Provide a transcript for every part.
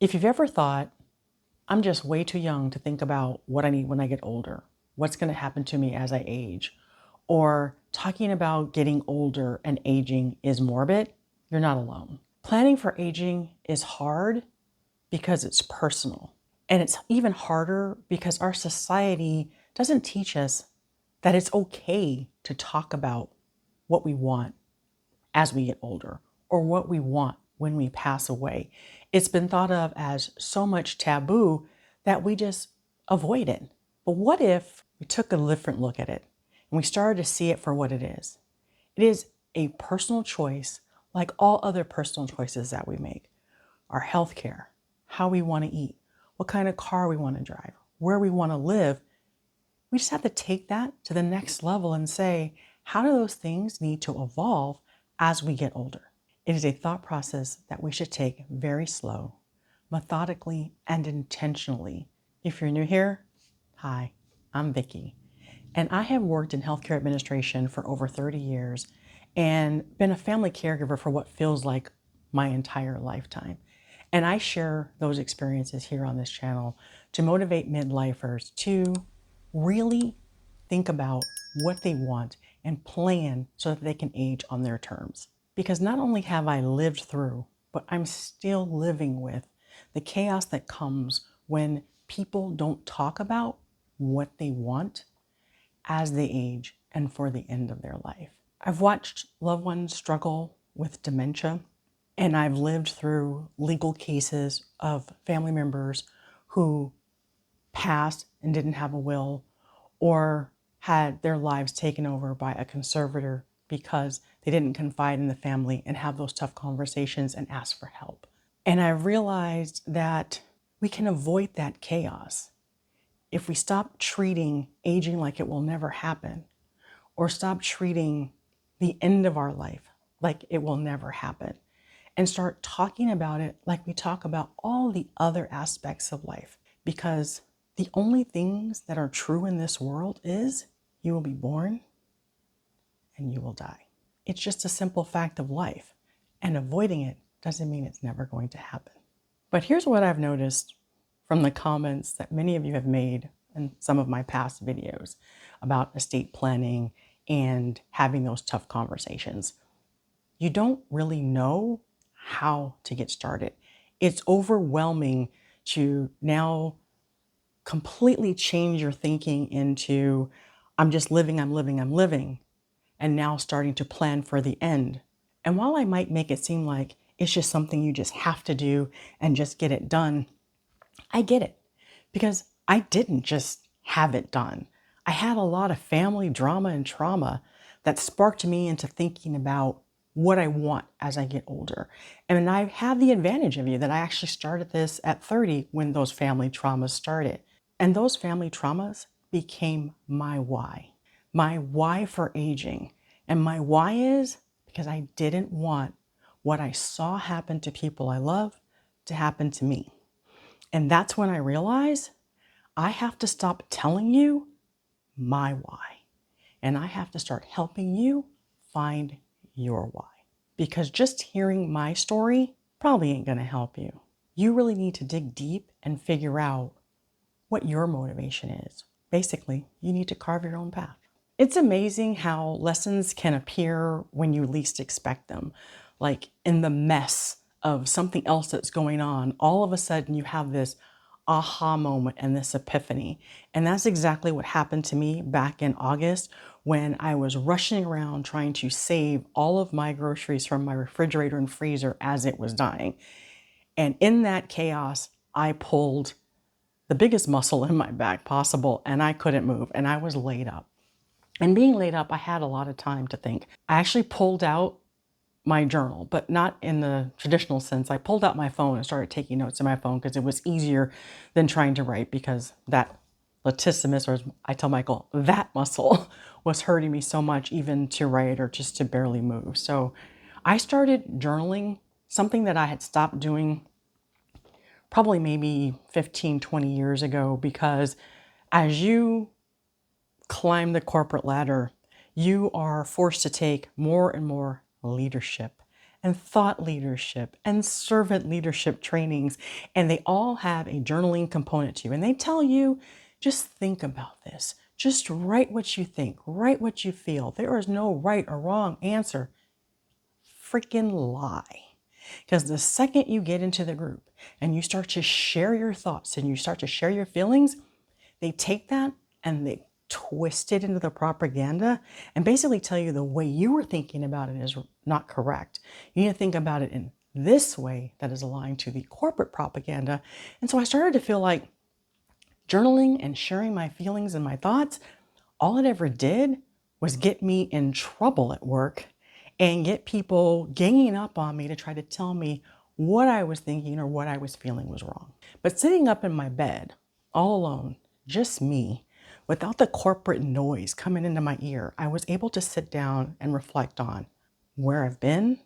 If you've ever thought, I'm just way too young to think about what I need when I get older, what's going to happen to me as I age, or talking about getting older and aging is morbid, you're not alone. Planning for aging is hard because it's personal. And it's even harder because our society doesn't teach us that it's okay to talk about what we want as we get older or what we want when we pass away. It's been thought of as so much taboo that we just avoid it. But what if we took a different look at it and we started to see it for what it is? It is a personal choice like all other personal choices that we make. Our health care, how we want to eat, what kind of car we want to drive, where we want to live. We just have to take that to the next level and say, how do those things need to evolve as we get older? It is a thought process that we should take very slow, methodically, and intentionally. If you're new here, hi, I'm Vicki, and I have worked in healthcare administration for over 30 years and been a family caregiver for what feels like my entire lifetime. And I share those experiences here on this channel to motivate midlifers to really think about what they want and plan so that they can age on their terms. Because not only have I lived through, but I'm still living with the chaos that comes when people don't talk about what they want as they age and for the end of their life. I've watched loved ones struggle with dementia, and I've lived through legal cases of family members who passed and didn't have a will or had their lives taken over by a conservator because they didn't confide in the family and have those tough conversations and ask for help. And I realized that we can avoid that chaos if we stop treating aging like it will never happen, or stop treating the end of our life like it will never happen, and start talking about it like we talk about all the other aspects of life. Because the only things that are true in this world is you will be born and you will die. It's just a simple fact of life, and avoiding it doesn't mean it's never going to happen. But here's what I've noticed from the comments that many of you have made in some of my past videos about estate planning and having those tough conversations. You don't really know how to get started. It's overwhelming to now completely change your thinking into, I'm just living, I'm living, I'm living, and now starting to plan for the end. And while I might make it seem like it's just something you just have to do and just get it done, I get it, because I didn't just have it done. I had a lot of family drama and trauma that sparked me into thinking about what I want as I get older. And I have the advantage of you that I actually started this at 30 when those family traumas started. And those family traumas became my why for aging. And my why is because I didn't want what I saw happen to people I love to happen to me. And that's when I realized I have to stop telling you my why. And I have to start helping you find your why. Because just hearing my story probably ain't going to help you. You really need to dig deep and figure out what your motivation is. Basically, you need to carve your own path. It's amazing how lessons can appear when you least expect them. Like in the mess of something else that's going on, all of a sudden you have this aha moment and this epiphany. And that's exactly what happened to me back in August when I was rushing around trying to save all of my groceries from my refrigerator and freezer as it was dying. And in that chaos, I pulled the biggest muscle in my back possible, and I couldn't move, and I was laid up. And being laid up, I had a lot of time to think. I actually pulled out my journal, but not in the traditional sense. I pulled out my phone and started taking notes in my phone because it was easier than trying to write, because that latissimus, or as I tell Michael, that muscle was hurting me so much even to write or just to barely move. So I started journaling, something that I had stopped doing probably maybe 15, 20 years ago, because as you climb the corporate ladder, you are forced to take more and more leadership and thought leadership and servant leadership trainings, and they all have a journaling component to you. And they tell you, just think about this. Just write what you think, write what you feel. There is no right or wrong answer. Freaking lie. Because the second you get into the group and you start to share your thoughts and you start to share your feelings, they take that and they twist it into the propaganda and basically tell you the way you were thinking about it is not correct. You need to think about it in this way that is aligned to the corporate propaganda. And so I started to feel like journaling and sharing my feelings and my thoughts, all it ever did was get me in trouble at work and get people ganging up on me to try to tell me what I was thinking or what I was feeling was wrong. But sitting up in my bed, all alone, just me, without the corporate noise coming into my ear, I was able to sit down and reflect on where I've been,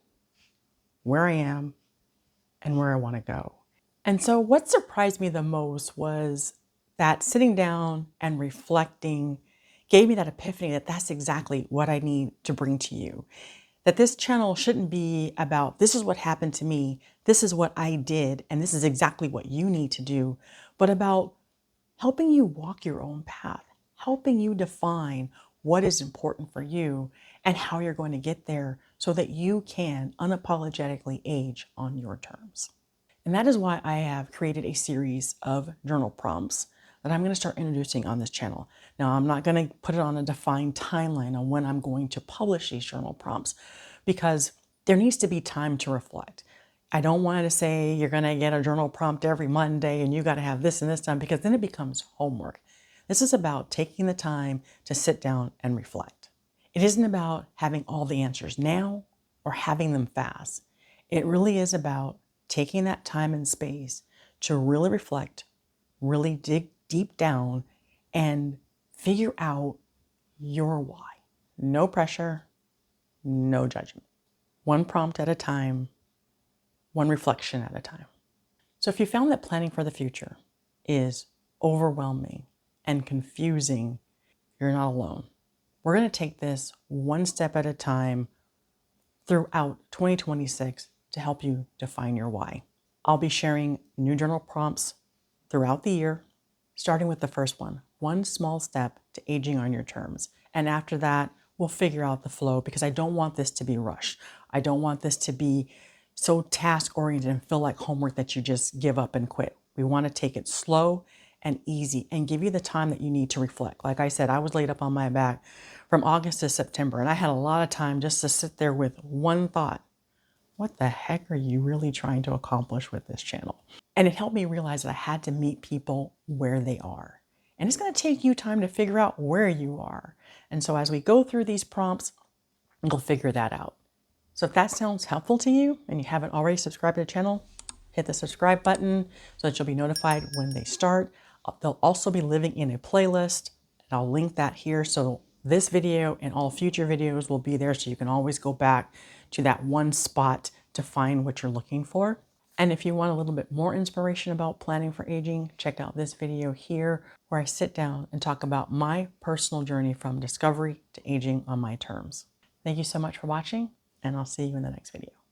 where I am, and where I want to go. And so what surprised me the most was that sitting down and reflecting gave me that epiphany that that's exactly what I need to bring to you. That this channel shouldn't be about this is what happened to me, this is what I did, and this is exactly what you need to do, but about helping you walk your own path, helping you define what is important for you and how you're going to get there so that you can unapologetically age on your terms. And that is why I have created a series of journal prompts that I'm going to start introducing on this channel. Now, I'm not going to put it on a defined timeline on when I'm going to publish these journal prompts because there needs to be time to reflect. I don't want to say you're going to get a journal prompt every Monday and you got to have this and this done because then it becomes homework. This is about taking the time to sit down and reflect. It isn't about having all the answers now or having them fast. It really is about taking that time and space to really reflect, really dig deep down and figure out your why. No pressure, no judgment. One prompt at a time, one reflection at a time. So if you found that planning for the future is overwhelming and confusing, you're not alone. We're going to take this one step at a time throughout 2026 to help you define your why. I'll be sharing new journal prompts throughout the year, starting with the first one small step to aging on your terms. And after that, we'll figure out the flow because I don't want this to be rushed. I don't want this to be so task-oriented and feel like homework that you just give up and quit. We want to take it slow and easy and give you the time that you need to reflect. Like I said, I was laid up on my back from August to September, and I had a lot of time just to sit there with one thought. What the heck are you really trying to accomplish with this channel? And it helped me realize that I had to meet people where they are. And it's going to take you time to figure out where you are. And so as we go through these prompts, you'll figure that out. So if that sounds helpful to you and you haven't already subscribed to the channel, hit the subscribe button so that you'll be notified when they start. They'll also be living in a playlist, and I'll link that here. So this video and all future videos will be there so you can always go back to that one spot to find what you're looking for. And if you want a little bit more inspiration about planning for aging, check out this video here where I sit down and talk about my personal journey from discovery to aging on my terms. Thank you so much for watching, and I'll see you in the next video.